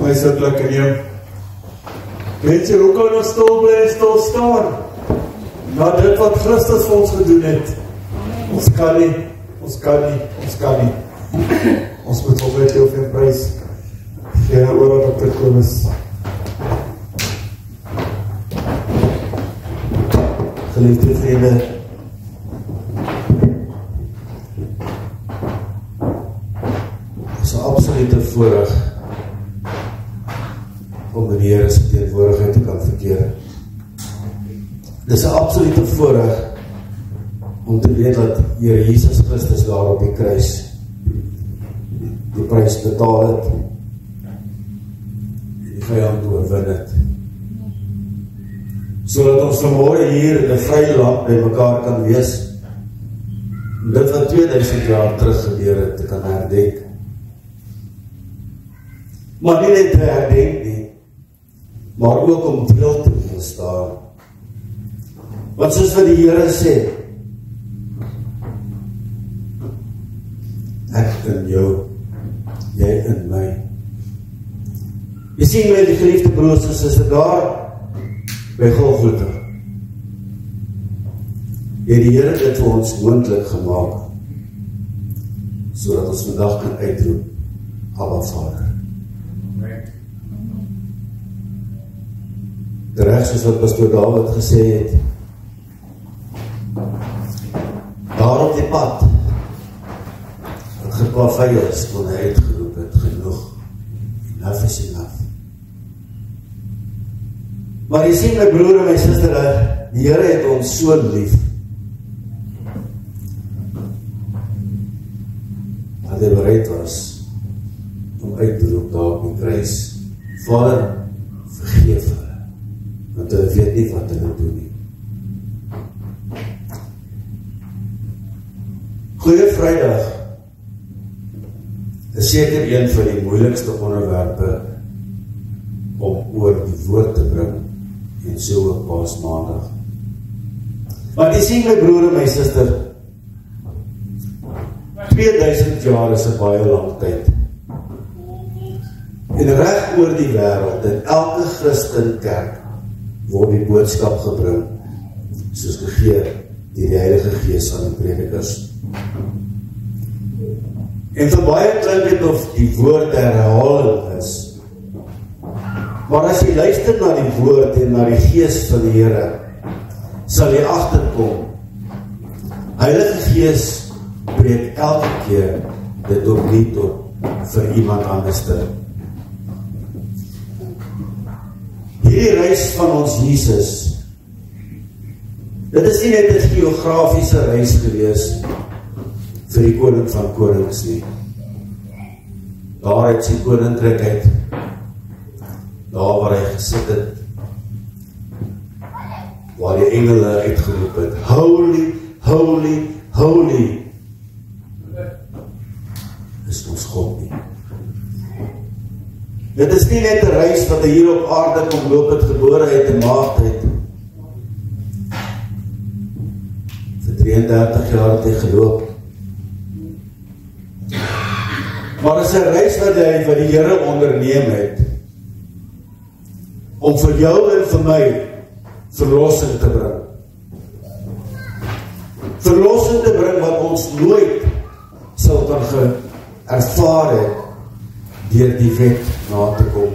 my so lekker neem. Mense, hoe kan ons stil bly en stil staan? Na dit wat Christus vir ons gedoen het. Ons kan nie. Ons moet altijd heel veel prys gee oor wat Dr. Kobus. Geliefde vriende, is 'n absolute voorreg om in die Here se teenwoordigheid te kan verkeer. Dis 'n absolute voorreg om te weet dat Here Jesus Christus daar op die kruis die prys betaal het en die vyand oorwin het. Sodat ons vanmôre hier in 'n vrye land by mekaar kan wees en dit wat 2000 jaar terug gebeur het te kan herdenk. Maar nie net te herdenk nie, maar ook om deel te wees daar. Want soos wat die Here sê, ek in jou, jy in my. Jy sien my, die geliefde broers en susters, daar by Golgotha het die Here dit vir ons moontlik gemaak, sodat ons vandag kan uitroep, Abba Vader. Reg soos wat Pastor David gesê het, daar op die pad, wat geplaveid is, kon hy uitgeroep het, genoeg, enough is enough. Maar jy sien my broer en my suster, die Here het ons so lief, dat hy bereid was, om uit te roep daar op die kruis, Vader, vergeef hulle, want hulle weet nie wat hulle doen nie. Goeie Vrydag is seker een van die moeilikste onderwerpe om oor die woord te bring en so op Paasmaandag. Maar jy sien my broer en my suster, 2000 jaar is 'n baie lang tyd. En reg oor die wêreld, in elke Christenkerk, word die boodskap gebring, soos gegee deur die Heilige Gees aan die predikers. En vir baie klink dit of die woord herhaling is. Maar as jy luister na die woord en na die Gees van die Here, sal jy agterkom. Heilige Gees breek elke keer dit opnuut op vir iemand anders te. Hierdie reis van ons Jesus, dit is nie net 'n geografiese reis gewees vir die koning van konings nie. Daar het sy koninkryk uit, daar waar hy gesit het, waar die engele uitgeroep het, Holy, holy, holy, is ons God nie. Dit is nie net 'n reis wat hy hier op aarde kom loop het, gebore het en maagdheid. Vir 33 jaar het hy geloop. Maar is 'n reis wat die Here onderneem het, om vir jou en vir my verlossing te bring. Verlossing te bring wat ons nooit sal kan ervaar het, deur die wet na te kom.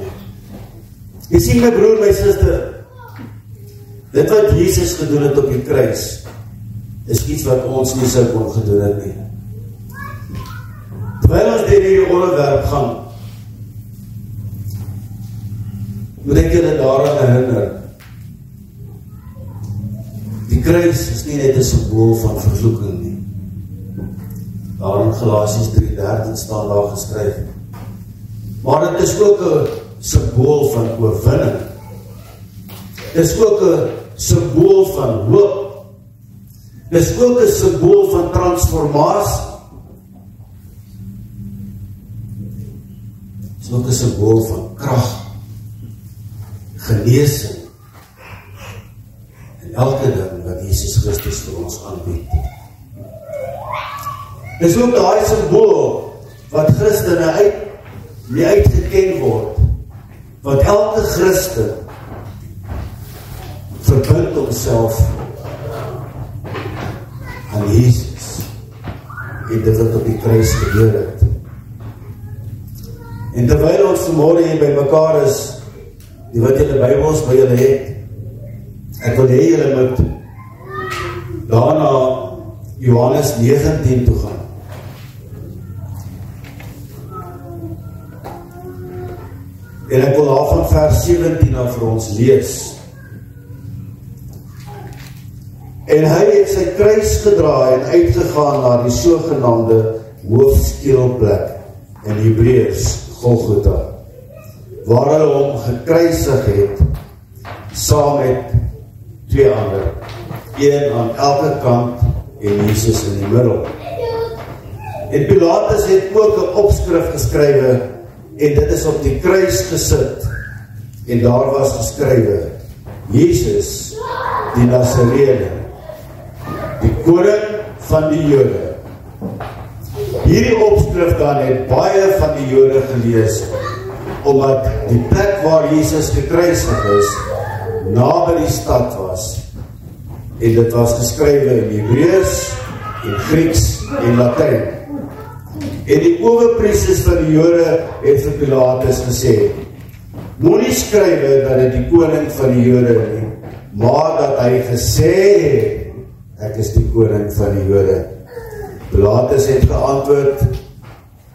Jy sien my broer, my suster, dit wat Jesus gedoen het op die kruis, is iets wat ons nie sou kon gedoen het nie. Terwyl ons deur hierdie onderwerp gaan, moet ek julle daaraan herinner, die kruis is nie net 'n simbool van vervloeking nie. Daar in Galasiërs 3:13 staan daar geskryf, maar dit is ook 'n simbool van oorwinning. Dit is ook 'n simbool van hoop. Dit is ook 'n simbool van transformasie. Dit is ook 'n simbool van krag, genesing en elke ding wat Jesus Christus vir ons aanbied. Dit is ook daai simbool wat Christene nie uitgeken word Want elke Christen verbind homself aan Jesus en dit wat op die kruis gebeur het. En terwyl ons vanmôre hier by mekaar is, die wat julle Bybels by julle het, ek wil hê julle moet daarna Johannes 19 toe gaan. En ek wil daar van vers 17 af vir ons lees. En hy het sy kruis gedraai en uitgegaan na die sogenaamde hoofskeelplek in Hebreërs Golgotha, waar hulle hom gekruisig het, saam met 2 ander, een aan elke kant en Jesus in die middel. En Pilatus het ook 'n opskrif geskrywe, en dit is op die kruis gesit, en daar was geskrywe, Jesus, die Nasareëne, die koning van die Jode. Hierdie opskrif dan het baie van die Jode gelees, omdat die plek waar Jesus gekruisig is, naby die stad was, en dit was geskrywe in Hebreërs, en Grieks en Latyn. En die owerpriesters van die Jode het vir Pilatus gesê, moenie skrywe dat dit die koning van die Jode nie, maar dat hy gesê het, ek is die koning van die Jode. Pilatus het geantwoord,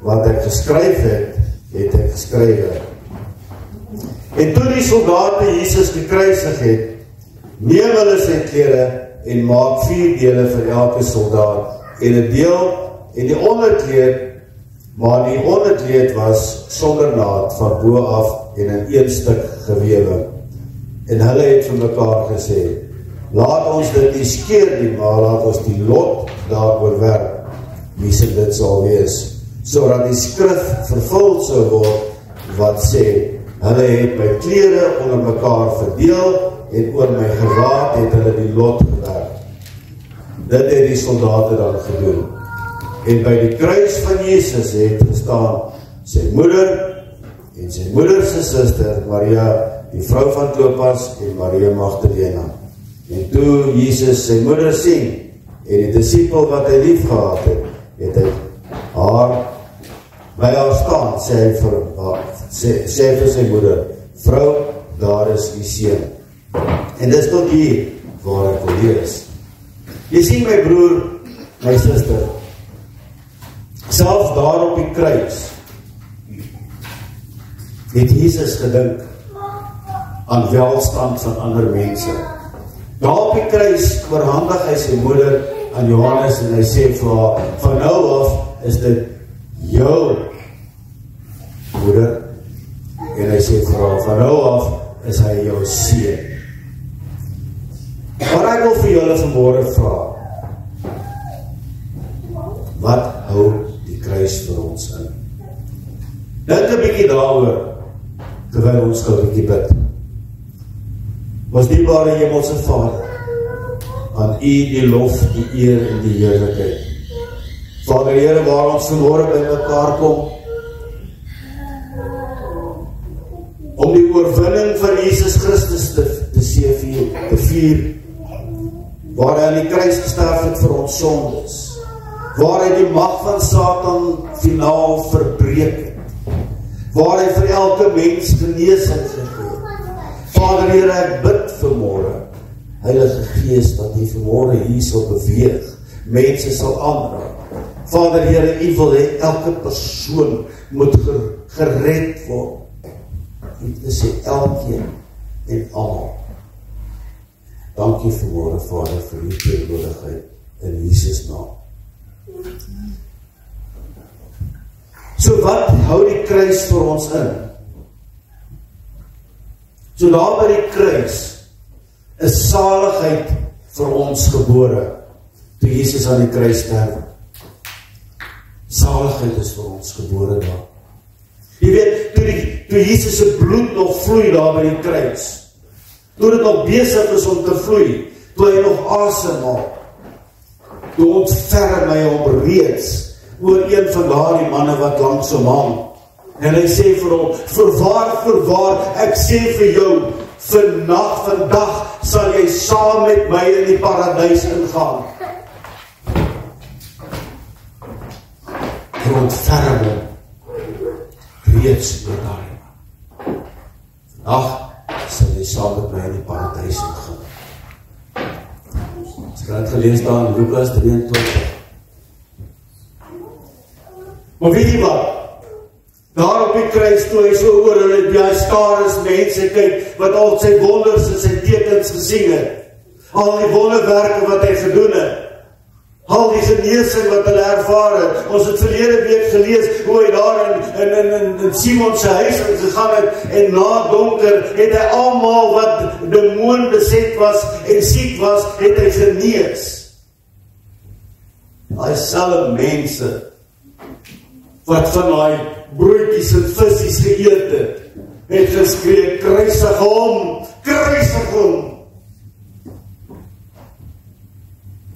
wat hy geskryf het hy geskrywe. En toe die soldate Jesus gekruisig het, neem hulle sy klere en maak 4 dele vir elke soldaat, en 'n deel en die onderkleed, maar die onderkleed was sonder naad van bo af en in 1 stuk gewewe. En hulle het vir mekaar gesê, laat ons dit nie skeer nie, maar laat ons die lot daaroor werk, wie se dit sal wees, sodat die skrif vervul sou word, wat sê, hulle het my klere onder mekaar verdeel, en oor my gewaad het hulle die lot gewerk. Dit het die soldate dan gedoen. En by die kruis van Jesus het gestaan sy moeder en sy moeder se suster Maria, die vrou van Klopas, en Maria Magdalena. En toe Jesus sy moeder sien, en die disipel wat hy lief gehad het hy haar by haar staan, sê hy vir sy moeder, vrou, daar is die seun. En dis tot hier waar ek wil lees. Jy sien my broer, my suster, selfs daar op die kruis het Jesus gedink aan welstand van ander mense. Daar op die kruis oorhandig hy sy moeder aan Johannes en hy sê vir haar, van nou af is dit jou moeder, en hy sê vir haar, van nou af is hy jou seun. Maar ek wil vir julle vanmôre vra, wat hou die kruis vir ons in? Dink 'n bietjie daaroor, terwyl ons gou 'n bietjie bid. Ons dierbare hemelse Vader, aan U die lof, die eer en die heerlikheid. Vader Here, waar ons vanmôre by mekaar kom, om die oorwinning van Jesus Christus te vier, waar hy aan die kruis gesterf het vir ons sondes, waar hy die mag van Satan finaal verbreek het, waar hy vir elke mens genesing gegee het. Vader Here, ek bid vanmôre, Heilige Gees, dat U vanmôre hier sal beweeg, mense sal aanraak. Vader Here, U wil hê elke persoon moet gered word. U sê elkeen en almal. Dankie vanmôre, Vader, vir U teenwoordigheid in Jesus naam. So wat hou die kruis vir ons in? So daar by die kruis is saligheid vir ons gebore, toe Jesus aan die kruis sterf. Saligheid is vir ons gebore daar. Jy weet, toe Jesus se bloed nog vloei daar by die kruis, toe dit nog besig is om te vloei, toe hy nog asemhaal, toe ontferm hy hom reeds oor een van daardie manne wat langs hom hang, En hy sê vir hom, voorwaar, ek sê vir jou, vandag sal jy saam met my in die paradys ingaan. Ontferm hom reeds oor daai. Vandag sal jy saam met my in die paradys ingaan. Ek het gelees daar in Lukas 23. Maar weet jy wat? Daar op die kruis toe hy so oor hulle die skares mense kyk, wat al sy wonders en sy tekens gesien het, al die wonderwerke wat hy gedoen het, al die genesing wat hulle ervaar het. Ons het verlede week gelees hoe hy daar in Simon se huis gegaan het, en na donker het hy almal wat demoon beset was en siek was, het hy genees. Hy selfe mense wat van daai broodjies en visies geëet het geskree, kruisig hom, kruisig hom.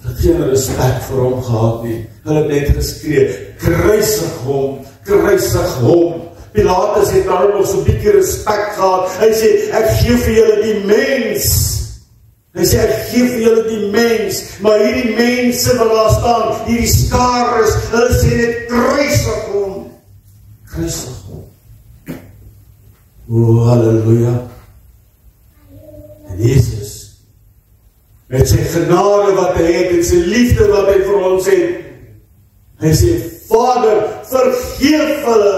Het geen respek vir hom gehad nie. Hulle het net geskree, kruisig hom, kruisig hom. Pilatus het daar nog so 'n bietjie respek gehad. Hy sê, ek gee vir julle die mens. Hy sê, ek gee vir julle die mens, maar hierdie mense wat daar staan, hierdie skares, hulle sê net, kruisig hom. Kruisig hom. O, halleluja. En Jesus, met sy genade wat hy het, en sy liefde wat hy vir ons het, hy sê, Vader, vergeef hulle.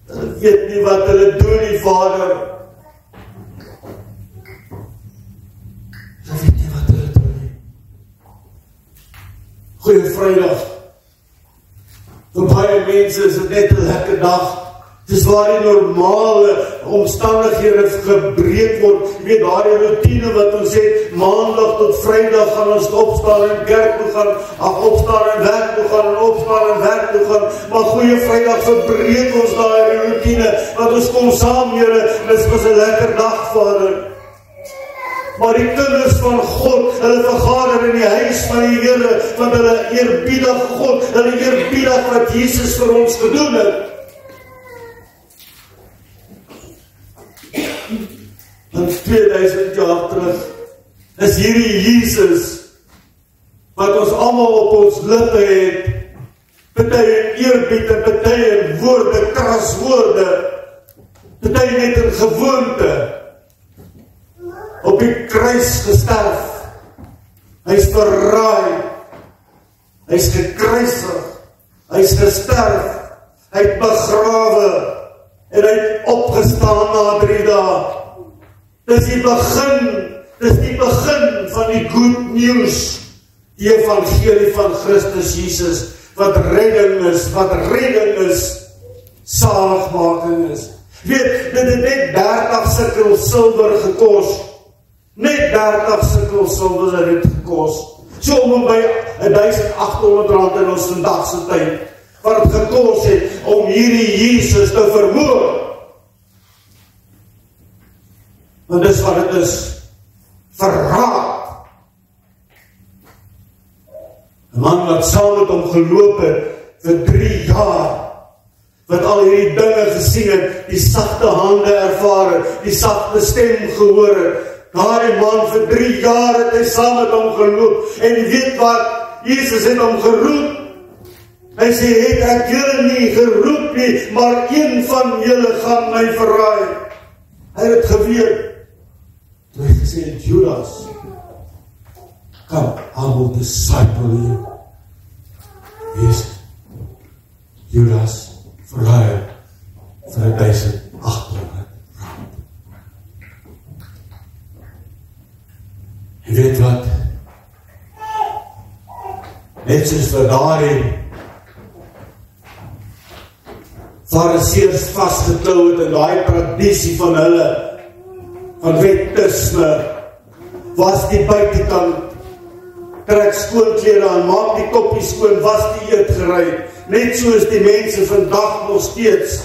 Hulle weet nie wat hulle doen nie, Vader. Hulle weet nie wat hulle doen nie. Goeie Vrydag. Vir baie mense is dit net 'n lekker dag. Dis waar die normale omstandighede gebreek word. Jy weet, daar die routine wat ons het, maandag tot Vrydag gaan ons opstaan en kerk toe gaan, opstaan en werk toe gaan, en opstaan en werk toe gaan. Maar Goeie Vrydag verbreek ons daar die routine, want ons kom saam, Here, en dit was 'n lekker dag, Vader. Maar die kinders van God, hulle vergader in die huis van die Here, want hulle eerbiedig God, hulle eerbiedig wat Jesus vir ons gedoen het. In 2000 jaar terug is hierdie Jesus wat ons almal op ons lippe het, party in eerbied en party in woorde, kras woorde, party net in gewoonte, op die kruis gesterf. Hy's verraai, hy's gekruisig, hy's gesterf, hy't begrawe en hy't opgestaan na 3 dae. Dis die begin van die good news, die evangelie van Christus Jesus, wat redding is, zaligmaking is. Weet, dit het net 30 sikkel silwer gekos, net 30 sikkel silwer het dit gekos, so om by 1800 rand in ons vandagse tyd, wat het gekos het, om hierdie Jesus te vermoor. Want dis wat het is, verraad. 'n man wat saam met hom geloop het, vir 3 jaar, wat al hierdie dinge gesien het, die sagte hande ervaar het, die sagte stem gehoor het, daardie man vir 3 jaar het hy saam met hom geloop, en weet wat, Jesus het hom geroep, hy sê, het ek julle nie geroep nie, maar een van julle gaan my verraai. Hy het geweet. Toe hy gesê, Judas, come, I will disciple you. Wees Judas verraai vir 1800 rand. En weet wat? Net soos vir daardie Fariseërs vasgeklou het in daai tradisie van hulle, van wettisme, was die buitekant, trek skoonklere aan, maak die koppie skoon, was die eetgerei. Net so is die mense vandag nog steeds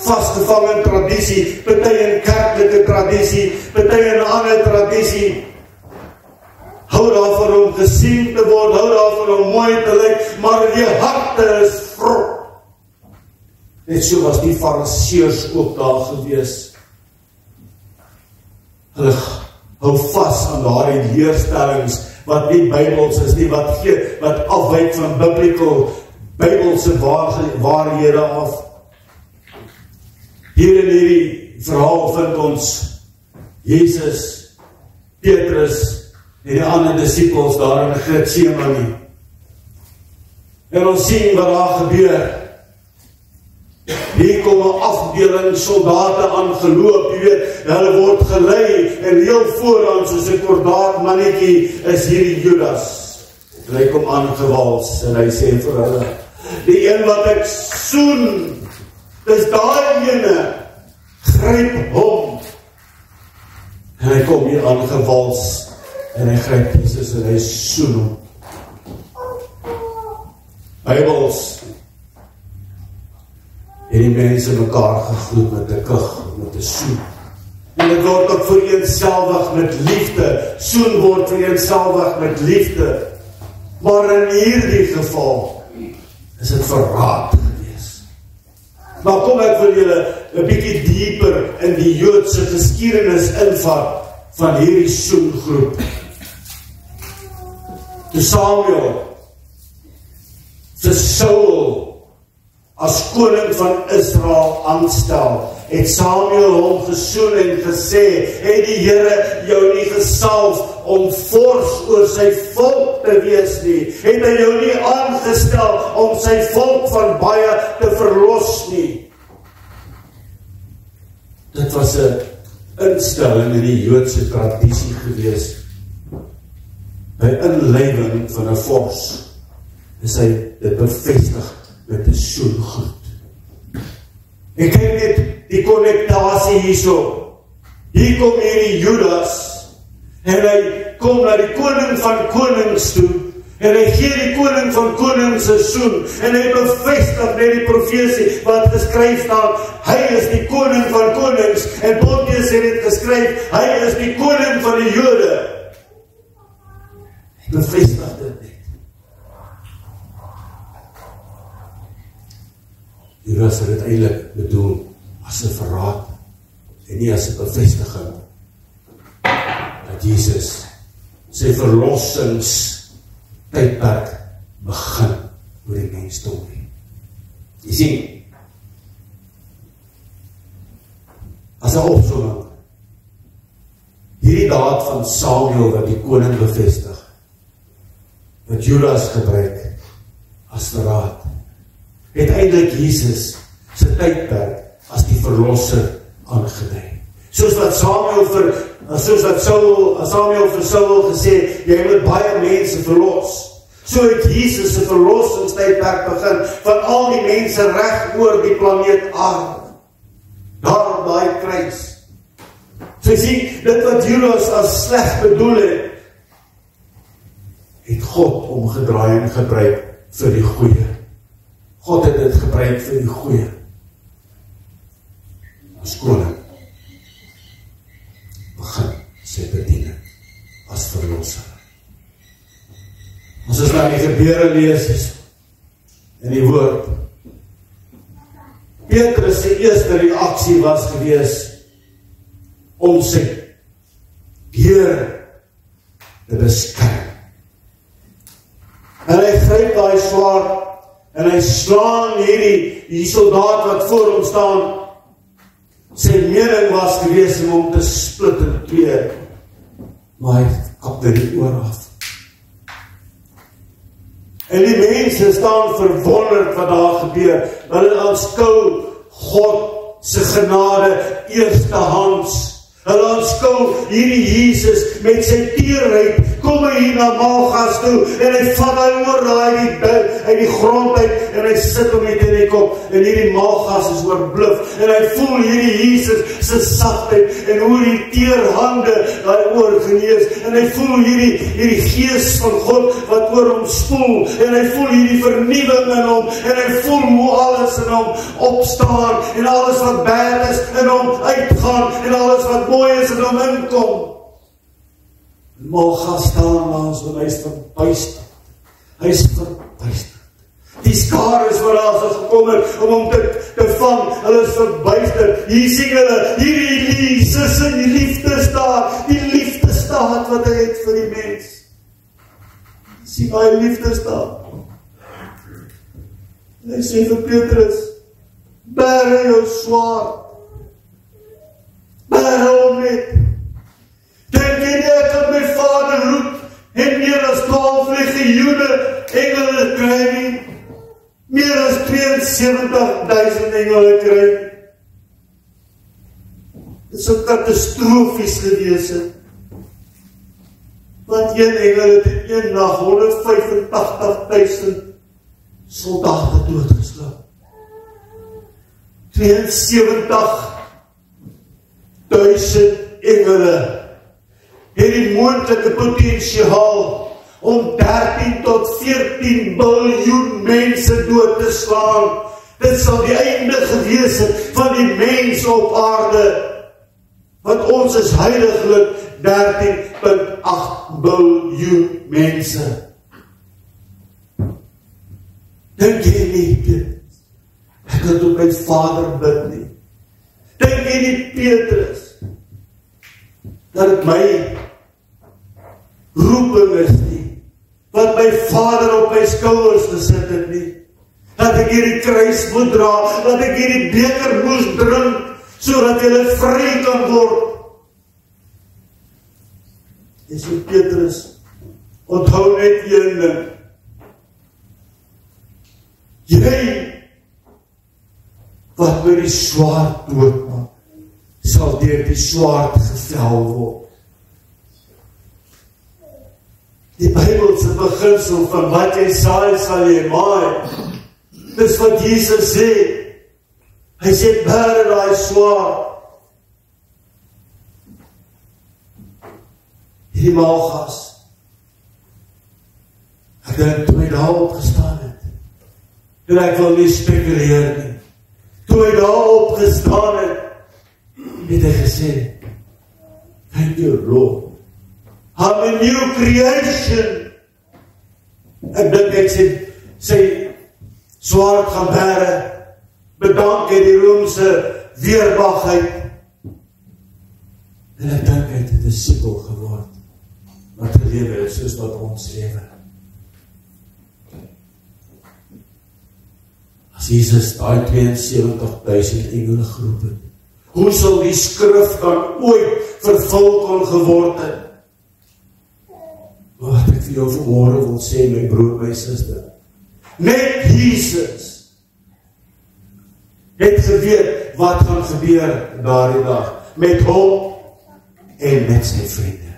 vasgevang in tradisie, party in kerklike tradisie, party in 'n ander tradisie. Hou daarvan om gesien te word, hou daarvan om mooi te lyk, maar die harte is vrot. Net so was die fariseërs ook daar gewees. Hulle hou vas aan daardie leerstellings wat nie Bybels is nie, wat afwyk van Bybelse waarhede af. Hier in hierdie verhaal vind ons Jesus, Petrus en die ander disippels daar in Getsemane. En ons sien wat daar gebeur. Hier kom 'n afdeling soldate aangeloop, jy weet, hulle word gelei en heel vooraan soos 'n kordaat mannetjie is hierdie Judas. En hy kom aangewals en hy sê vir hulle, die een wat ek soen, dis daai ene, gryp hom. En hy kom hier aangewals en hy gryp Jesus en hy soen hom. Bybels en die mense mekaar gegroet met 'n kug, met 'n soen. En dit word ook vereenselwig met liefde. Soen word vereenselwig met liefde. Maar in hierdie geval is dit verraad gewees. Maar kom ek wil julle 'n bietjie dieper in die Joodse geskiedenis invat van hierdie soengroep. Toe Samuel vir Saul as koning van Israel aanstel, het Samuel hom gesoen en gesê, het die Here jou nie gesalf om vors oor sy volk te wees nie, het hy jou nie aangestel om sy volk van baie te verlos nie. Dit was 'n instelling in die Joodse tradisie gewees. By inleiding van 'n vors is hy dit bevestig met 'n soengroet. En kyk net die konnektasie hierso. Hier kom hierdie Judas en hy kom na die koning van konings toe en hy gee die koning van konings 'n soen en hy bevestig net die profesie wat geskryf staan, hy is die koning van konings en Pontius het dit geskryf, hy is die koning van die Jode. Hy bevestig dit net. Judas het dit eintlik bedoel as 'n verraad en nie as 'n bevestiging dat Jesus sy verlossingstydperk begin oor die mensdom. Jy sien, as 'n opsomming, hierdie daad van Samuel wat die koning bevestig, wat Judas gebruik as verraad, het eintlik Jesus sy tydperk as die verlosser aangedui. Soos wat Samuel vir Saul gesê, jy moet baie mense verlos. So het Jesus se verlossingstydperk begin van al die mense reg oor die planeet Aarde. Daar op daai kruis. So jy sien, dit wat Judas as sleg bedoel het God omgedraai en gebruik vir die goeie. God het dit gebruik vir die goeie. As koning begin sy bediening as verlosser. Ons is nou die gebeure lees in die woord. Petrus se eerste reaksie was gewees om sy Heer te beskerm. En hy gryp daai swaard en hy slaan hierdie soldaat wat voor hom staan. Sy mening was gewees om hom te split in twee, maar hy kap dit die oor af. En die mense staan verwonderd wat daar gebeur. Hulle aanskou God se genade eerstehands. Hulle aanskou hierdie Jesus met sy teerheid, kom hy hier na Malgas toe, en hy vat hy oor uit die grond uit, en hy sit hom net in die kop, en hierdie Malgas is oorbluf, en hy voel hierdie Jesus se sagtheid, en hoe die teerhande daai oor genees, en hy voel hierdie gees van God, wat oor hom spoel, en hy voel hierdie vernuwing in hom, en hy voel hoe alles in hom opstaan, en alles wat bad is in hom uitgaan, en alles wat mooi is in hom inkom. Malgas staan langs hom, hy is verbuisterd. Hy is verbuisterd. Die skare is wat daar so gekom het om hom te vang. Hulle is verbuister. Hier sien hulle, hierdie Jesus in die liefdestaat, die liefdestaat wat hy het vir die mens. Sien hy liefdestaat. Hy sê vir Petrus, bære jou swaard. Bære hom net. Dink jy nie ek kan my Vader roep en meer as 12 legioene engele kry nie? Meer as 72.000 engele kry. Dit is so katastrofies gewees het. Want een engel het in een nag 185.000 soldate doodgeslaan. 72.000 engele het die moontlike potensiaal om 13 tot 14 biljoen mense dood te slaan. Dit sal die einde gewees het van die mens op aarde. Want ons is heiliglik 13.8 biljoen mense. Dink jy nie, ek kan tot my Vader bid nie. Dink jy nie, Petrus, dat het my roeping is nie, wat my Vader op my skouers gesit het nie, dat ek hierdie kruis moet dra, dat ek hierdie beker moes drink, sodat jy vry kan word. En so Petrus, onthou net een ding, jy, wat met die swaard doodmaak, sal deur die swaard gevel word. Die Bybelse beginsel van wat jy saai, sal jy maai. Dis wat Jesus sê. Hy sê, bære daai swaard. Hierdie maalgas. Ek dink toe hy daar opgestaan het. En ek wil nie spekuleer nie. Toe hy daar opgestaan het, het hy gesê, thank you, Lord. I'm a new creation. Ek dink ek sê swaard gaan bære, bedank hy die Roomse weerbaarheid. En ek dink hy het 'n disipel geword, wat gelewe is soos wat ons lewe. As Jesus daai 72.000 engele geroep het, hoe sal die skrif dan ooit vervul kon geword het? Wat ek vir jou vanmôre wil sê, my broer, my suster, net Jesus het geweet wat gaan gebeur daardie dag, met hom en met sy vriende.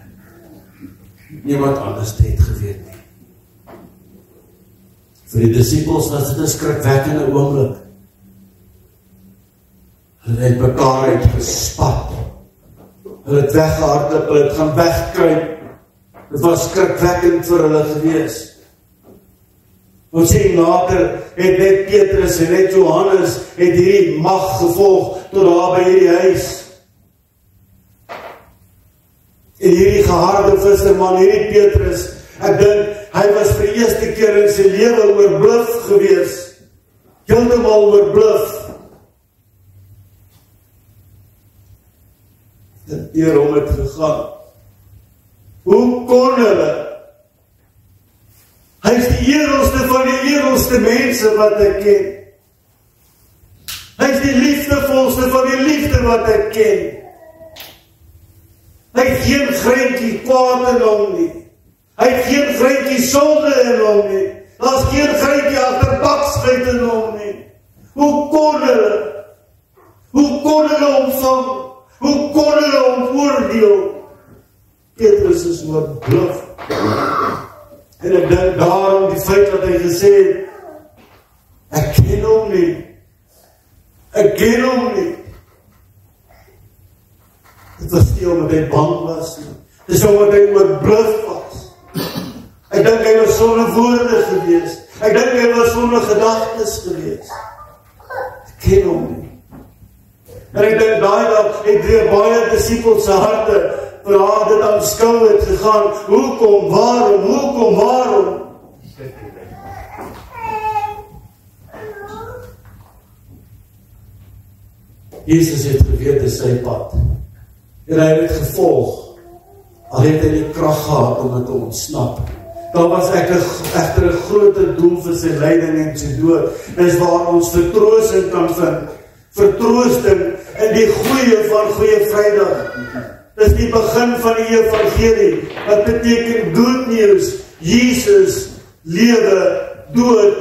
Niemand anders het geweet nie. Vir die disciples was dit 'n skrikwekkende oomblik. Hulle het mekaar uitgespat. Hulle het weggehardloop, hulle het gaan wegkruip. Dit was skrikwekkend vir hulle gewees. Ons sien later, het net Petrus en net Johannes het hierdie mag gevolg tot daar by hierdie huis. En hierdie geharde visserman, hierdie Petrus, ek dink, hy was vir die eerste keer in sy lewe oorbluf gewees. Heeltemal oorbluf. Dit deur hom het gegaan. Hoe kon hulle? Hy is die edelste van die edelste mense wat ek ken. Hy is die liefdevolste van die liefde wat ek ken. Hy het geen greintjie kwaad in hom nie. Hy het geen greintjie sonde in hom nie. Daar is geen greintjie agterbaksheid in hom nie. Hoe kon hulle? Hoe kon hulle omvang? Hoe kon hulle oordeel? Petrus is oorbluf. En ek dink daarom die feit dat hy gesê het, ek ken hom nie. Ek ken hom nie. Dit was nie omdat hy bang was nie. Dit is omdat hy oorbluf was. Ek dink hy was sonder woorde gewees. Ek dink hy was sonder gedagtes gewees. Ek ken hom nie. En ek dink daai dag het weer baie disipels se harte vir haar dit aanskou het gegaan. Hoekom, waarom? Jesus het geweet dis sy pad. En hy het gevolg. Al het hy die krag gehad om dit te ontsnap. Daar was egter 'n groter doel vir sy lyding en sy dood. Dis waar ons vertroosting kan vind. Vertroosting in die goeie van Goeie Vrydag. Dis die begin van die evangelie. Wat beteken good news? Jesus, lewe, dood,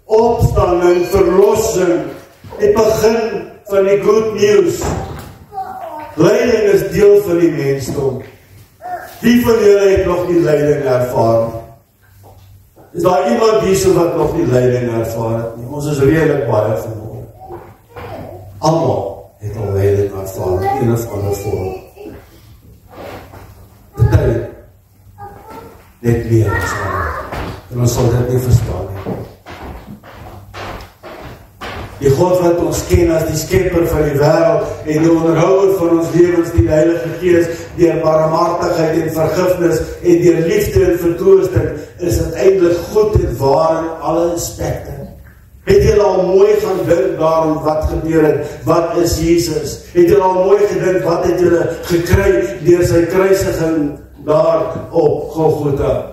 opstanding, verlossing. Die begin van die good news. Lyding is deel van die mensdom. Wie van julle het nog die lyding ervaar? Is daar iemand hierso wat nog die lyding ervaar het nie? Ons is redelik baie vanmôre. Almal het al lyding ervaar in 'n of ander vorm. Party net meer as ander. En ons sal dit nie verstaan nie. Die God wat ons ken as die skepper van die wêreld en die onderhouer van ons lewens, die Heilige Gees, deur barmhartigheid en vergifnis en deur liefde en vertroosting, is uiteindelik goed en waar in alle aspekte. Het julle al mooi gaan dink daarom wat gebeur het? Wat is Jesus? Het julle al mooi gedink wat het julle gekry deur sy kruisiging daar op Golgotha?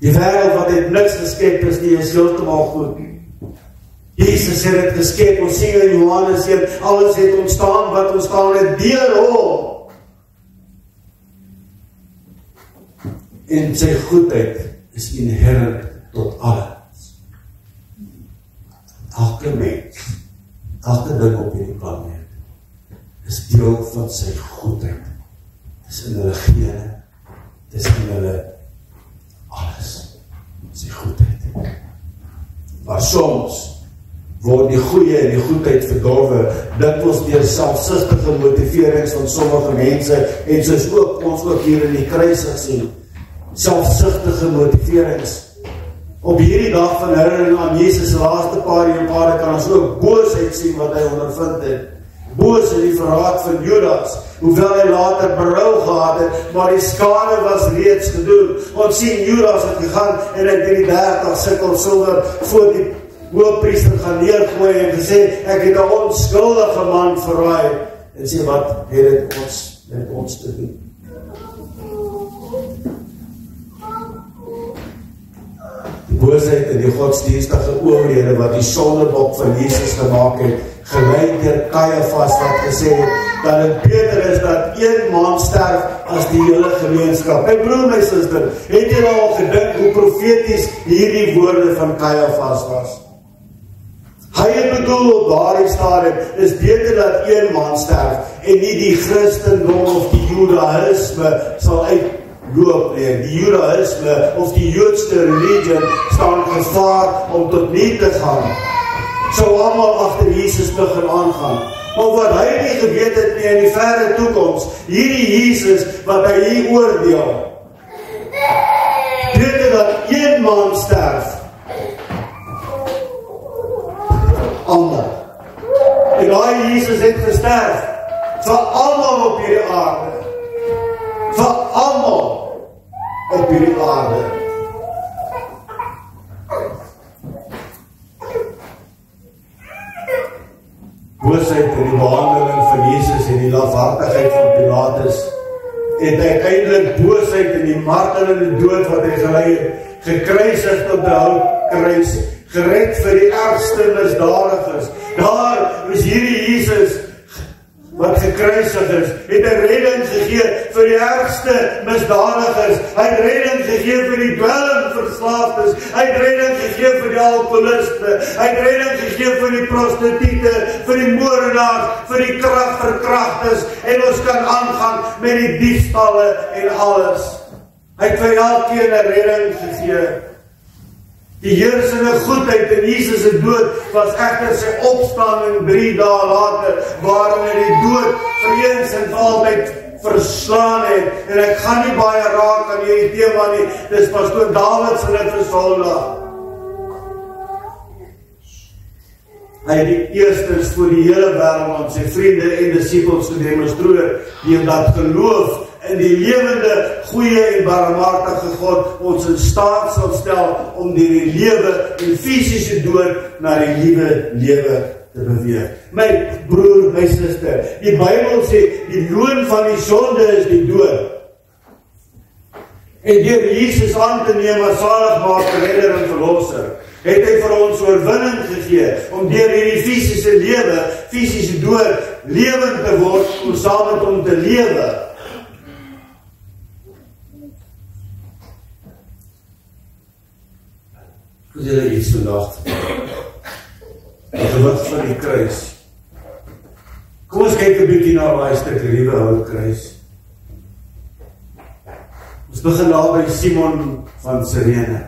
Die wêreld wat het niks geskep is heeltemal goed. Jesus het dit geskep, ons sien in Johannes 1, alles het ontstaan wat ontstaan het deur hom. En sy goedheid is inherent tot alles. Elke mens, elke ding op hierdie planeet, is deel van sy goedheid. Dis in hulle gene, dis in hulle alles, sy goedheid. Maar soms word die goeie en die goedheid verdorwe, dikwels deur selfsugtige motiverings van sommige mense, en soos ons ook hier in die kruisig sien, selfsugtige motiverings. Op hierdie dag van herinnering aan Jesus se laaste paar jare kan ons ook boosheid sien wat hy ondervind het. Boos in die verraad van Judas, hoewel hy later berou gehad het, maar die skade was reeds gedoen. Ons sien Judas het gegaan en hy het die 30 sikkel silwer voor die hoofpriester gaan neergooi en gesê, ek het 'n onskuldige man verraai. En sê, wat het dit met ons te doen? Die boosheid en die godsdienstige owerhede wat die sondebok van Jesus gemaak het, gelei deur Caiaphas wat gesê het, dat het beter is dat een man sterf as die hele gemeenskap. My broer, my suster, het jy al gedink hoe profeties hierdie woorde van Caiaphas was? Hy het bedoel op daardie stadium, is beter dat een man sterf en nie die Christendom of die Judaïsme sal uitloop nie. Die Judaïsme of die Joodse religie staan gevaar om tot nie te gaan. Sou almal agter Jesus begin aangaan. Maar wat hy nie geweet het nie in die verre toekoms, hierdie Jesus wat hy hier oordeel, beter dat een man sterf, ander. En daai Jesus het gesterf vir almal op hierdie aarde. Vir almal op hierdie aarde. Boosheid en die behandeling van Jesus en die lafhartigheid van Pilatus het uiteindelik boosheid en die martelende dood wat hy gelei het, gekruisig op die houtkruis, gered vir die ergste misdadigers. Daar is hierdie Jesus wat gekruisig is, het 'n redding gegee vir die ergste misdadigers. Hy het redding gegee vir die dwelmverslaafdes. Hy het redding gegee vir die alkoholiste. Hy het redding gegee vir die prostituie, vir die moordenaars, vir die verkragters. En ons kan aangaan met die diefstalle en alles. Hy het vir elkeen 'n redding gegee. Die heersende goedheid in Jesus se dood was egter sy opstanding 3 dae later, waarin hy die dood vir eens en vir altyd verslaan het. En ek gaan nie baie raak aan hierdie tema nie, dis pastoor Dawid se dit vir Sondag. Hy het die eerstens voor die hele wêreld aan sy vriende en disippels gedemonstreer, die dat geloof in die lewende, goeie en barmhartige God ons in staat sal stel om deur die lewe en fisiese dood na die nuwe lewe te beweeg. My broer, my suster, die Bybel sê, die loon van die sonde is die dood. En deur Jesus aan te neem as saligmaker, redder en verlosser, het hy vir ons oorwinning gegee, om deur hierdie fisiese lewe, fisiese dood, lewend te word, om saam met hom te lewe. Hoe is julle iets vandag? Die gewig van die kruis. Kom ons kyk 'n bietjie na daai stuk liewe ou kruis. Ons begin daar by Simon van Sirene.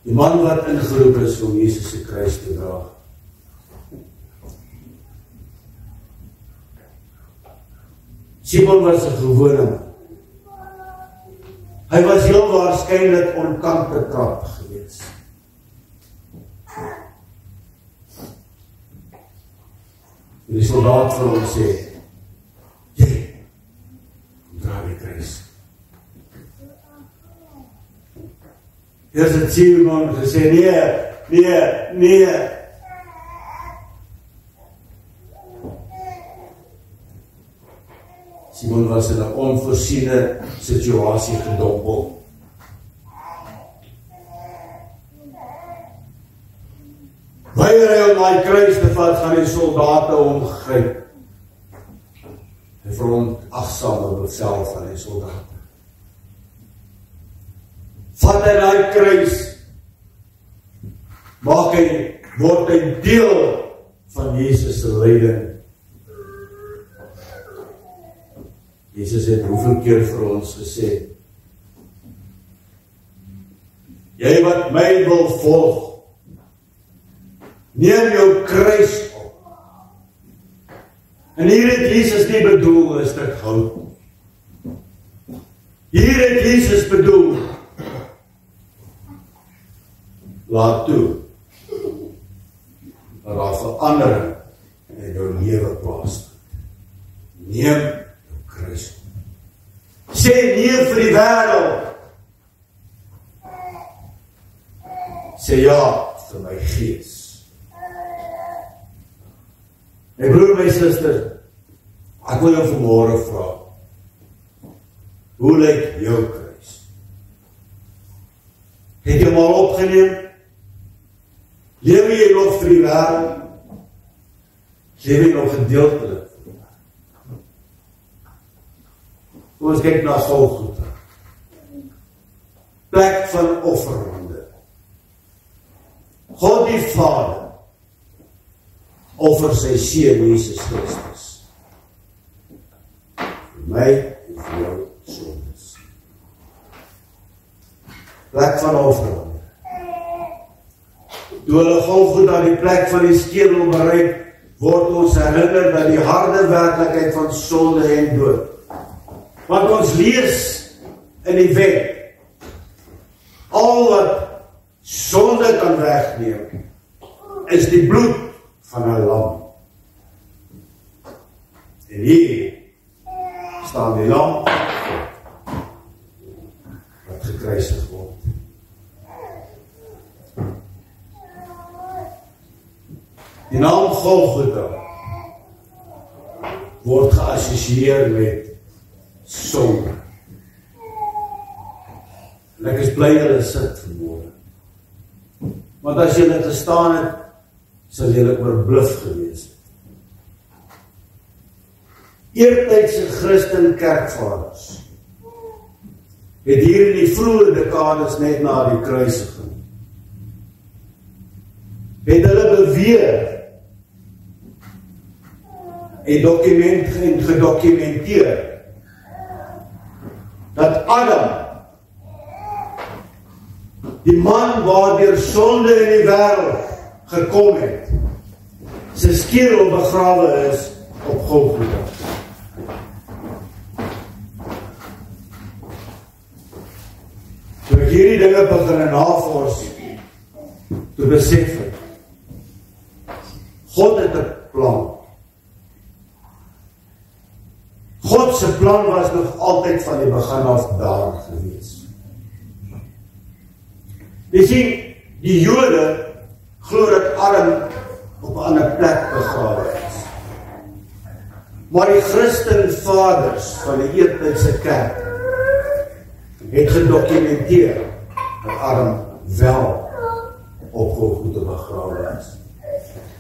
Die man wat ingeroep is om Jesus se kruis te dra. Simon was 'n gewone man. Hy was heel waarskynlik onkant betrap gewees. En die soldaat vir hom sê, jy, dra die kruis. Eers het Simon gesê, nee. Simon was in 'n onvoorsiene situasie gedompel. Weier hy om daai kruis te vat, gaan die soldate omgryp. Hy veronagsaam bevel van die soldate. Vat hy daai kruis, word hy deel van Jesus se lyding. Jesus het hoeveel keer vir ons gesê, jy wat my wil volg, neem jou kruis op. En hier het Jesus nie bedoel 'n stuk hout. Hier het Jesus bedoel, laat toe, dat daar verandering in jou lewe plaasvind. Neem jou kruis op. Sê nee vir die wêreld. Sê ja vir my gees. My broer, my suster, ek wil jou vanmôre vra, hoe lyk jou kruis? Het jy hom al opgeneem? Lewe jy nog vir die wêreld? Lewe jy nog gedeeltelik vir die wêreld? Kom ons kyk na Golgotha. Plek van offerhande. God die Vader offer sy seun Jesus Christus vir my en vir jou sondes. Plek van offerhande. Toe hulle Golgotha die plek van die skedel bereik, word ons herinner dat die harde werklikheid van sonde en dood. Want ons lees in die wet, al wat sonde kan wegneem, is die bloed van 'n lam. En hier staan die lam wat gekruisig word. Die naam Golgotha word geassosieer met sonde. En ek is bly hulle sit vanmôre. Want as jy dit gestaan het, sal jy oorbluf gewees het. Eertydse Christen kerkvaders het hier in die vroeë dekades net na die kruisiging, het hulle beweer en gedokumenteer dat Adam, die man waardeur sonde in die wêreld gekom het, sy skedel begrawe is op Golgotha. Toe ek hierdie dinge begin navors, toe besef ek, God het 'n plan. God se plan was nog altyd van die begin af daar gewees. Jy sien, die Jode glo dat Adam op 'n ander plek begrawe is. Maar die Christenvaders van die eertydse kerk het gedokumenteer dat Adam wel op Golgotha begrawe is.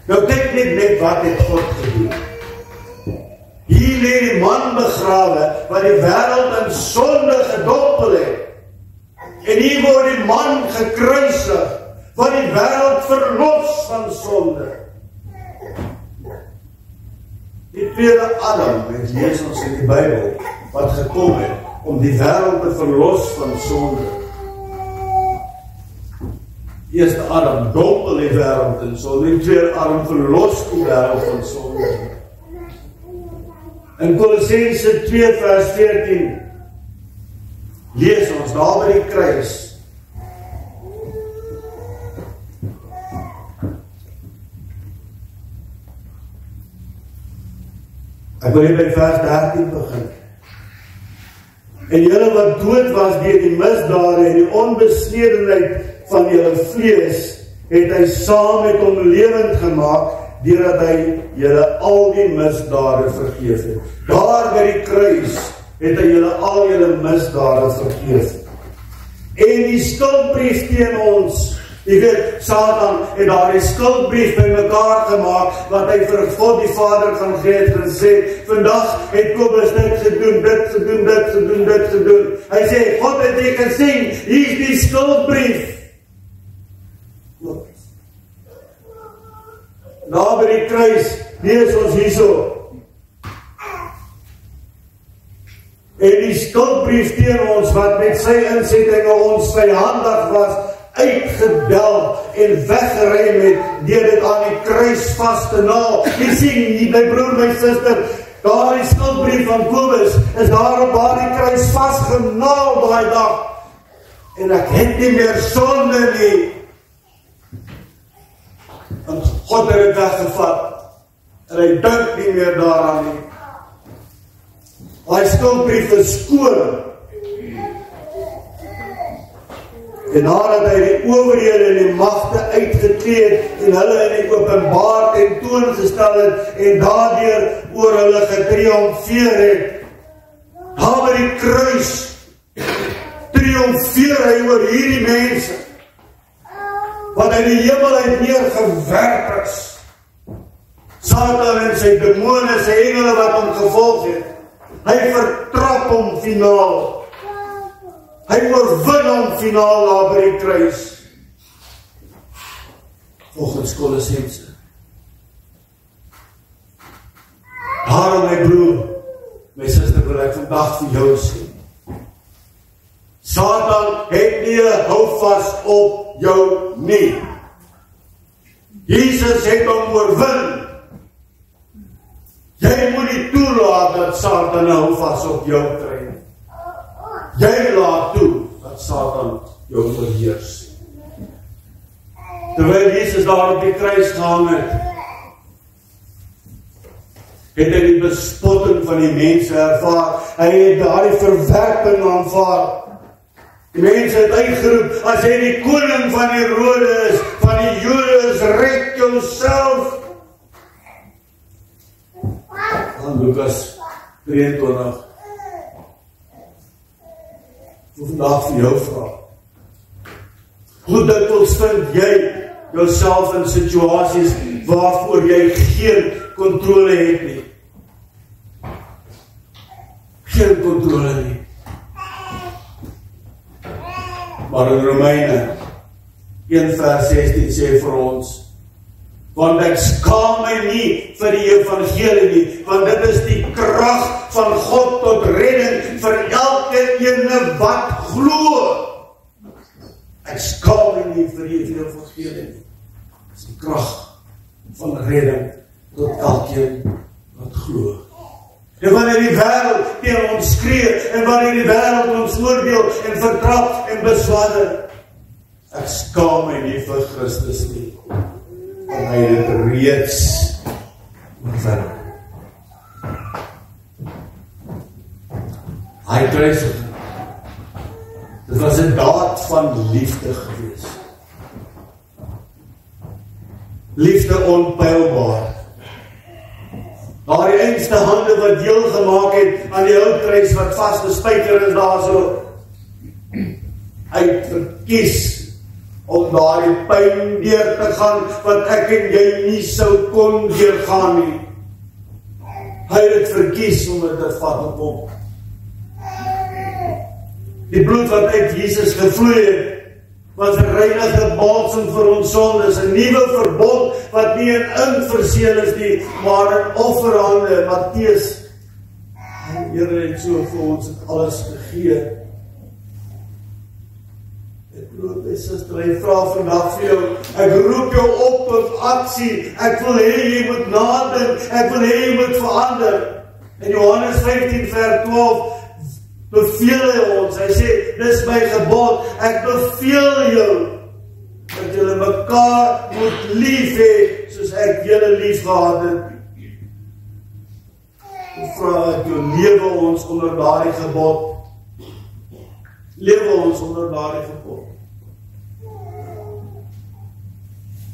Nou kyk net wat het God gedoen. Hier lê die man begrawe wat die wêreld in sonde gedompel het. En hier word die man gekruisig wat die wêreld verlos van sonde. Die tweede Adam, mens lees ons in die Bybel, wat gekom het om die wêreld te verlos van sonde. Eerste Adam dompel die wêreld in sonde, die tweede Adam verlos die wêreld van sonde. In Kolossense 2 vers 14 lees ons daar by die kruis. Ek wil hier by vers 13 begin. En julle wat dood was deur die misdade en die onbesnedenheid van julle vlees, het hy saam met hom lewend gemaak, deurdat hy julle al die misdade vergeef het. Daar by die kruis het hy julle al julle misdade vergeef. En die skuldbrief teen ons, jy weet, Satan het daar die skuldbrief by mekaar gemaak, wat hy vir God die Vader gaan gee het en sê, vandag het Kobus dit gedoen, dit gedoen, dit gedoen, dit gedoen. Hy sê, God het jy gesien, hier is die skuldbrief. Daar by die kruis, lees ons hierso. En die skuldbrief teen ons, wat met sy insetting ons vyandig was, uitgedelg en weggeruim het, deur dit aan die kruis vas te naal. Jy sien, my broer, my suster, daar die skuldbrief van Kobus, is daar op die kruis vastgenaal daai dag. En ek het nie meer sonde nie. Want God het dit weggevat, en hy dink nie meer daaraan nie. Hy skuldbrief is skoon. En nadat hy die owerhede en die magte uitgekleed en hulle in die openbaar tentoongestel het en daardeur oor hulle getriomfeer het, daar by die kruis triomfeer hy oor hierdie mense wat in die hemel uit neergewerp is. Satan en sy demone, sy engele wat hom gevolg het, hy vertrap hom finaal. Hy oorwin hom finaal daar by die kruis. Volgens Kolossense. Daarom my broer, my suster, wil ek vandag vir jou sê. Satan het nie 'n houvas op jou nie. Jesus het hom oorwin. Jy moet nie toelaat dat Satan 'n houvas op jou kry. Jy laat toe dat Satan jou verheers. Terwyl Jesus daar op die kruis gehang het hy die bespotting van die mense ervaar. Hy het daar die verwerping aanvaar. Die mense het uitgeroep, as jy die koning van die Rode is, van die Jode is, red jouself. Aan Lukas 23. Ek vandag vir jou vraag. Hoe dikwels vind jy jouself in situasies waarvoor jy geen kontrole het nie? Geen kontrole nie. Maar in Romeine 1 vers 16 sê vir ons, want ek skaam my nie vir die evangelie nie, want dit is die krag van God tot redding vir elke ene wat glo. Ek skaam my nie vir die evangelie nie. Dit is die krag van redding tot elkeen wat glo. En wanneer die wêreld teen ons skree, en wanneer die wêreld ons oordeel en vertrap en beswadder, ek skaam my nie vir Christus nie. En hy het reeds oorwin. Hy kruisiging. Dit was 'n daad van liefde gewees. Liefde onpeilbaar. Daar die einste hande wat deel gemaak het aan die houtkruis wat vasgespijker is daar so. Hy het verkies om daar die pyn deur te gaan wat ek en jy nie sou kon deurgaan nie. Hy het dit verkies om dit te vat op hom. Die bloed wat uit Jesus gevloei het, was 'n reinige balsem vir ons sondes, 'n nuwe verbond wat nie in inverseel is nie, maar in offerhande. Matteus, die Here het so vir ons het alles gegee. Ek roep my suster, hy vra vandag vir jou, ek roep jou op tot aksie, ek wil hê jy moet nadink, ek wil hê jy moet verander. In Johannes 15 vers 12 beveel hy ons, hy sê, dis my gebod, ek beveel jou, dat julle mekaar moet lief hê, soos ek julle lief gehad het. Ek vra ek jou, lewe ons onder daardie gebod, lewe ons onder daardie gebod.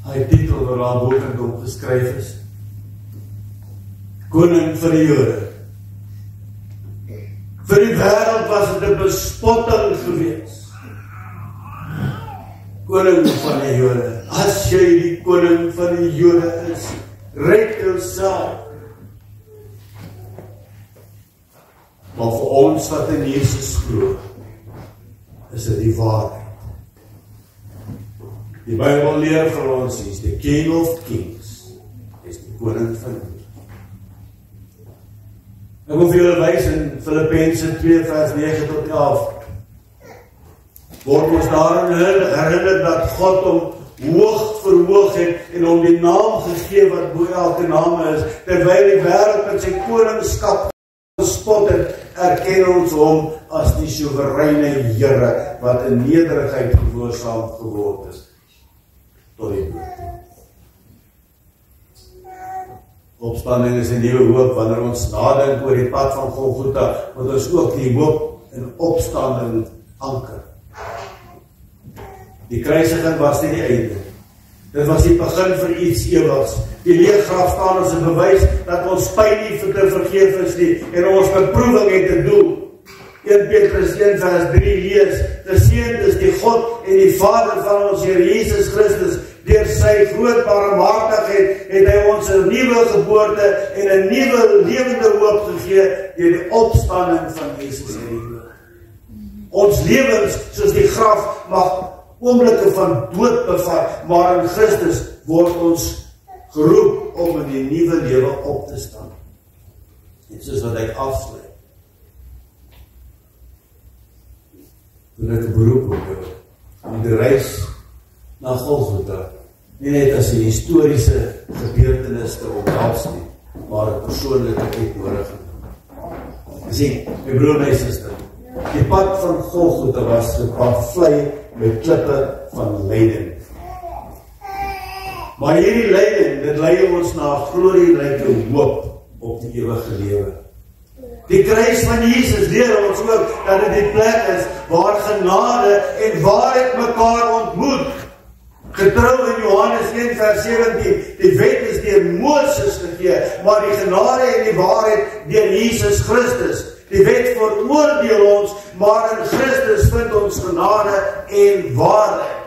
Hy titel wat daar bokend opgeskryf is, Koning vir die Jode. Vir die wêreld was dit 'n bespotting gewees. Koning van die Jode. As jy die koning van die Jode is, red jouself. Maar vir ons wat in Jesus glo, is dit die waarheid. Die Bybel leer vir ons, is the King of Kings, is die koning van die Jode. Ek wil vir julle wys in Filippense 2 vers 9 tot 11. Word ons daarin herinner dat God hom hoog verhoog het en hom die naam gegee wat bo elke naam is, terwyl die wêreld met sy koningskap gespot het, erken ons hom as die soewereine Here wat in nederigheid gehoorsaam geword is tot die dood. Opstanding is 'n nuwe hoop. Wanneer ons nadink oor die pad van Golgotha, moet ons ook die hoop en opstanding anker. Die kruisiging was nie die einde. Dit was die begin vir iets ewigs. Die leë graf staan as 'n bewys dat ons pyn nie te vergeef is nie en ons beproewing het te doel. 1 Petrus 1 vers 3 lees, geseënd is die God en die Vader van ons Here Jesus Christus. Deur sy groot barmhartigheid het hy ons 'n nuwe geboorte en 'n nuwe lewende hoop gegee deur die opstanding van Jesus uit die dood. Ons lewens soos die graf mag oomblikke van dood bevat, maar in Christus word ons geroep om in die nuwe lewe op te staan. Net soos wat ek afsluit. Toen ek 'n beroep op jou, om die reis na Golgotha, nie net as 'n historiese gebeurtenis te omhels nie, maar 'n persoonlike uitnodiging. Sien, my broer, my suster, die pad van Golgotha was gepavlei met klippe van lyding. Maar hierdie lyding, dit lei ons na 'n glorieryke hoop op die ewige lewe. Die kruis van Jesus leer ons ook dat dit die plek is waar genade en waarheid mekaar ontmoet. Getrou in Johannes 1 vers 17, die wet is deur Moses gegee, maar die genade en die waarheid deur Jesus Christus. Die wet veroordeel ons, maar in Christus vind ons genade en waarheid.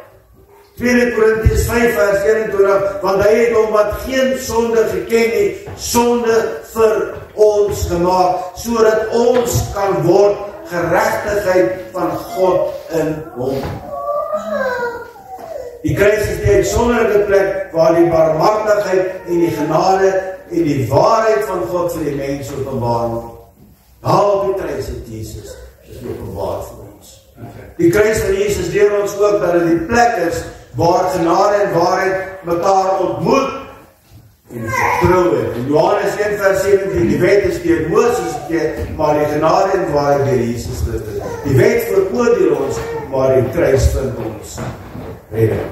2 Korintiërs 5 vers 21, want hy het hom wat geen sonde geken nie, sonde vir ons gemaak, sodat ons kan word geregtigheid van God in hom. Die kruis is die uitsonderlike plek waar die barmhartigheid en die genade en die waarheid van God vir die mens openbaar word. Daar op die kruis het Jesus is openbaar vir ons. Die kruis van Jesus leer ons ook dat dit die plek is waar genade en waarheid mekaar ontmoet en vertrou het. In Johannes 1 vers 17, die wet is deur Moses gegee, maar die genade en waarheid deur Jesus Christus. Die wet veroordeel ons, maar die kruis vind ons redding.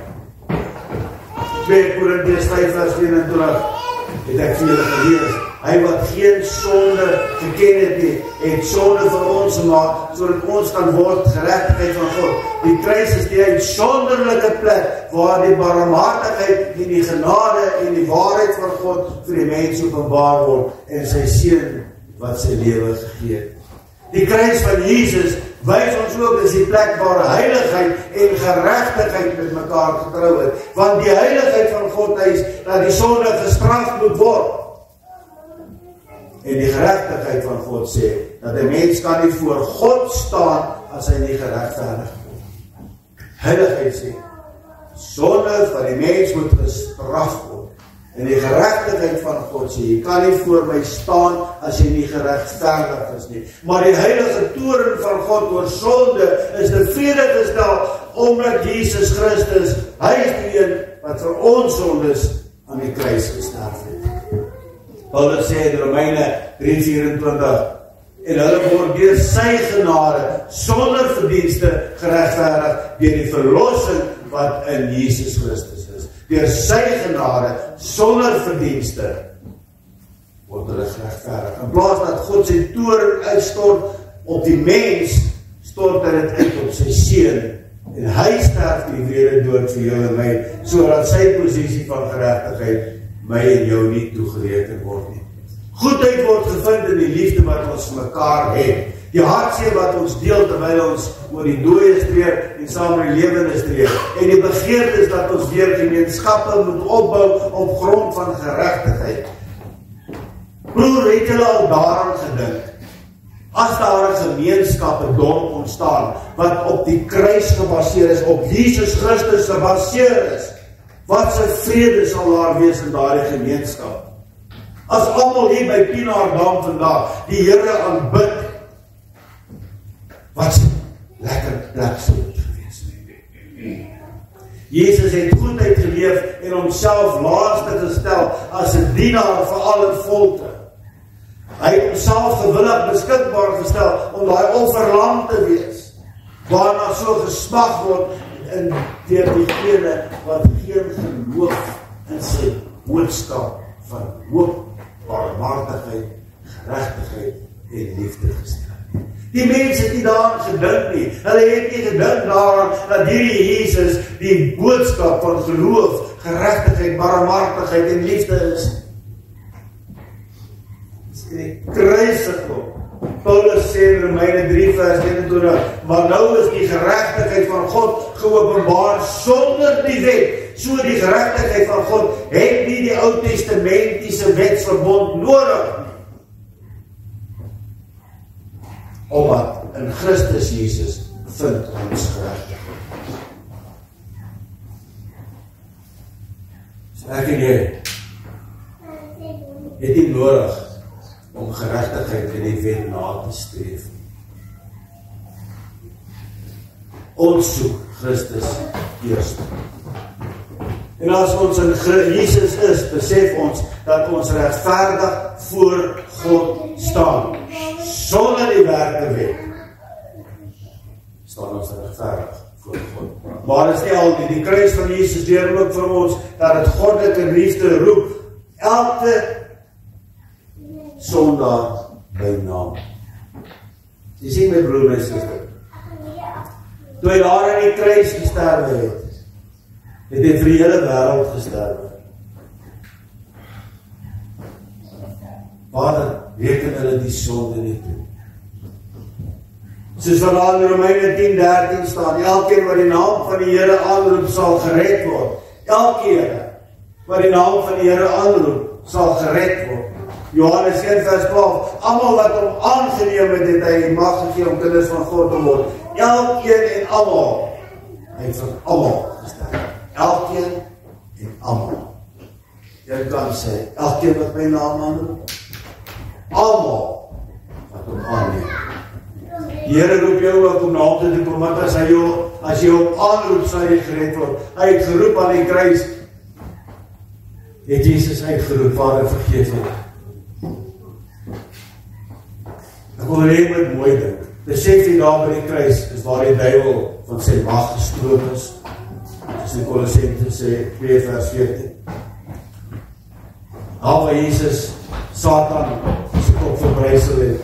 2 Korintiërs 5 vers 21 het ek vir julle gelees. Hy wat geen sonde geken het nie, het sonde vir ons gemaak, sodat ons kan word geregtigheid van God. Die kruis is die uitsonderlike plek waar die barmhartigheid en die genade en die waarheid van God vir die mens openbaar word en sy seun wat sy lewe gegee het. Die kruis van Jesus wys ons ook is die plek waar heiligheid en geregtigheid met mekaar getrou het. Want die heiligheid van God is dat die sonde gestraf moet word. En die geregtigheid van God sê dat 'n mens kan nie voor God staan as hy nie geregverdig word. Heiligheid sê sonde van die mens moet gestraf word. En die geregtigheid van God sê, jy kan nie voor my staan as jy nie geregverdig is nie. Maar die heilige toorn van God oor sonde is tevrede gestel omdat Jesus Christus, hy is die een wat vir ons sondes aan die kruis gesterf het. Paulus sê in Romeine 3:24, en hulle word deur sy genade sonder verdienste geregverdig deur die verlossing wat in Jesus Christus is. Deur sy genade, sonder verdienste, word hulle geregverdig. In plaas dat God sy toorn uitstort op die mens, stort hy dit uit op sy seun. En hy sterf die wederdood vir jou en my, sodat sy posisie van geregtigheid my en jou nie toegereken word nie. Goedheid word gevind in die liefde wat ons vir mekaar het. Die hartseer wat ons deel terwyl ons oor die dooies tree en saam met die lewendes tree. En die begeerte is dat ons weer gemeenskappe moet opbou op grond van geregtigheid. Broer, het julle al daaraan gedink? As daar 'n gemeenskap, 'n dorp ontstaan wat op die kruis gebaseer is, op Jesus Christus gebaseer is, wat se vrede sal daar wees in daardie gemeenskap? As almal hier by Pienaardam vandag die Here aanbid, wat 'n lekker plek sou dit gewees het. Jesus het goedheid geleef en homself laaste gestel as 'n dienaar vir al in volte. Hy het homself gewillig beskikbaar gestel om daai offerlam te wees, waarna so gesmag word in deur diegene wat geen geloof in sy boodskap van hoop, barmhartigheid, geregtigheid en liefde gestel. Die mense het nie daaraan gedink nie. Hulle het nie gedink daaraan dat hierdie Jesus die boodskap van geloof, geregtigheid, barmhartigheid en liefde is. Die kruisiging. Paulus sê in Romeine 3:21, maar nou is die geregtigheid van God geopenbaar sonder die wet. So die geregtigheid van God het nie die Ou Testamentiese wetsverbond nodig nie. Omdat in Christus Jesus vind ons geregtigheid. So ek en jy het nie nodig om geregtigheid in die wet na te streef. Ons soek Christus eers. En as ons in Jesus is, besef ons dat ons regverdig voor God staan. Sonder die werke wet staan ons regverdig voor God. Maar is nie al die kruis van Jesus leer ook vir ons dat het goddelike liefde roep elke sondaar by naam. Jy sien my broer en suster, toe hy daar in die kruis gesterwe het hy vir die hele wêreld gesterwe. Vader, reken hulle die sonde nie toe. Soos wat in Romeine 10:13 staan, elkeen wat die naam van die Here aanroep sal gered word. Elkeen wat die naam van die Here aanroep sal gered word. Johannes 1:12, almal wat hom aangeneem het, het hy mag gegee om kinders van God te word. Elkeen en almal. Hy het vir almal gesterf. Elkeen en almal. Jy kan sê, elkeen wat my naam aanroep, almal wat hom aanneem. Die Here roep jou ook om naam te doen, want as jy hom aanroep, sal jy gered word. Hy het geroep aan die kruis. Het Jesus uitgeroep, Vader, vergeef my. Ek wil net met mooi dink. Besef jy daar by die kruis is waar die duiwel van sy mag gestroop is. Soos in Kolossense sê 2:14. Daar waar Jesus Satan se kop verbrysel het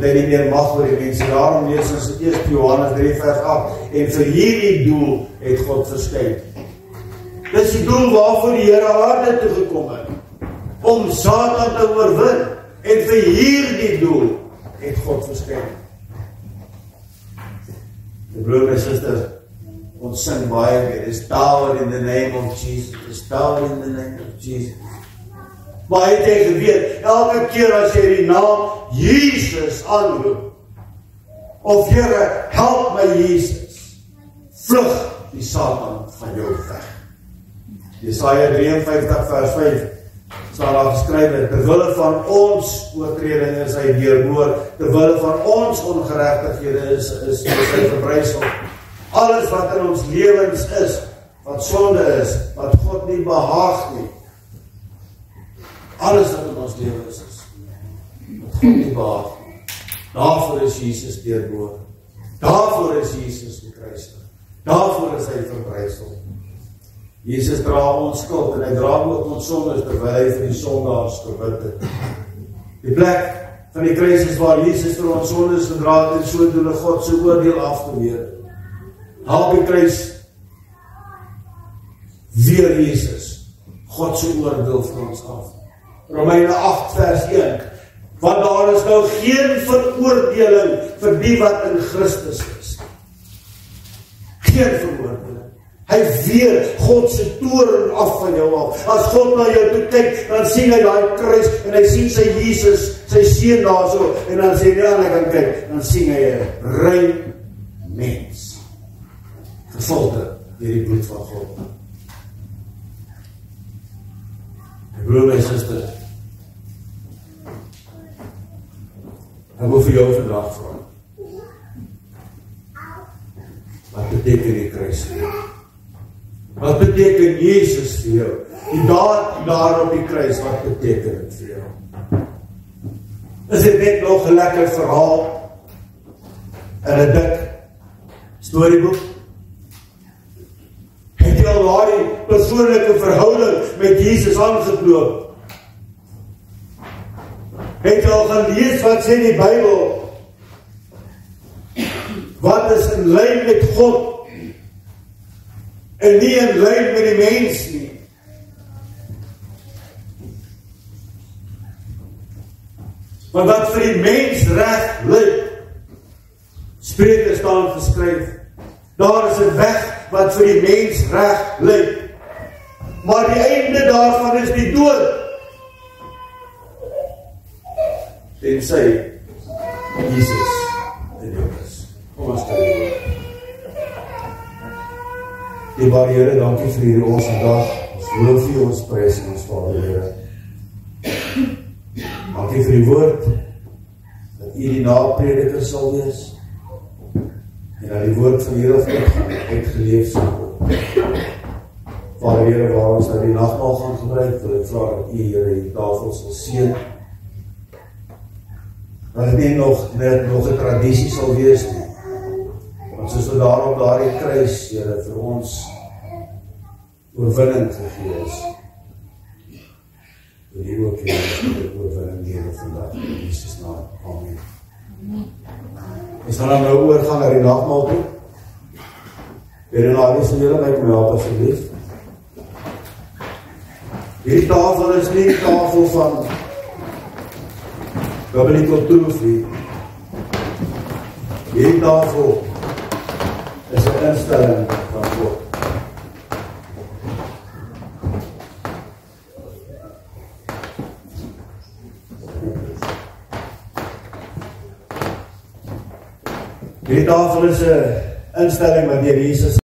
hy nie meer mag oor die mense. Daarom lees ons 1 Johannes 3 vers 8, en vir hierdie doel het God verskyn. Dis die doel waarvoor die Here aarde toe gekom het, om Satan te oorwin, en vir hierdie doel het God verskyn. Die broer en suster, ons sing baie weer, is power in the name of Jesus, is power in the name of Jesus. Maar het jy geweet, elke keer as jy die naam Jesus aanroep, of Here, help my Jesus, vlug die Satan van jou weg. Jesaja 53 vers 5, sal daar geskryf, terwille van ons oortreding is hy deurboor, terwille van ons ongeregtighede is hy verbrysel. Alles wat in ons lewens is, wat sonde is, wat God nie behaag nie, alles wat in ons lewens is, wat God nie behaag nie, daarvoor is Jesus deurboor, daarvoor is Jesus gekruisig, daarvoor is hy verbrysel. Jesus dra ons skuld en hy dra ook ons sondes terwyl hy vir die sondaars verwyd het. Die plek van die kruis is waar Jesus vir ons sondes gedra het en sodoende God se oordeel afgeweer. Haal die kruis weer Jesus, God se oordeel vir ons af. Romeine 8 vers 1, want daar is nou geen veroordeling vir die wat in Christus is. Geen veroordeling. Hy weer God se toorn af van jou af. As God na jou toe kyk, dan sien hy daai kruis en hy sien sy Jesus, sy seun daarso, en dan sê hy aan die kant kyk, dan sien hy 'n rein mens, gefilter deur die bloed van God. My broer en suster, ek wil vir jou vandag vra, wat beteken die kruis vir jou? Wat beteken Jesus vir jou? Die daad daar op die kruis, wat beteken dit vir jou? Is dit net nog 'n lekker verhaal in 'n dik storieboek? Het jy al daai persoonlike verhouding met Jesus aangeknoop? Het jy al gelees wat sê die Bybel? Wat is in lyn met God en nie in lyn met die mens nie? Want wat vir die mens reg lyk, Spreuke staan geskryf, daar is 'n weg wat vir die mens reg lyk, maar die einde daarvan is die dood. Tensy Jesus in jou is. Kom ons kyk. Die Here, dankie vir hierdie awesome dag. Ons loof U, ons prys en ons Vader, Here. Dankie vir die woord, dat U die naprediker sal wees, en dat die woord van hier af uitgeleef sal word. Vader, Here, waar ons nou die nagmaal gaan gebruik, wil ek vra dat U, Here, die tafel sal seën, dat dit nie nog 'n tradisie sal wees nie. Want soos we daar op daardie kruis, Here, vir ons oorwinning gegee is, wil U ook die oorwinning gee vandag in Jesus naam. Amen. Ons gaan nou oorgaan na die nagmaal toe. Bernardie, sal julle my help asseblief? Hierdie tafel is nie die tafel van Gabriel Troefie. Hierdie tafel is 'n instelling van God. Hierdie tafel is 'n instelling wat deur Jesus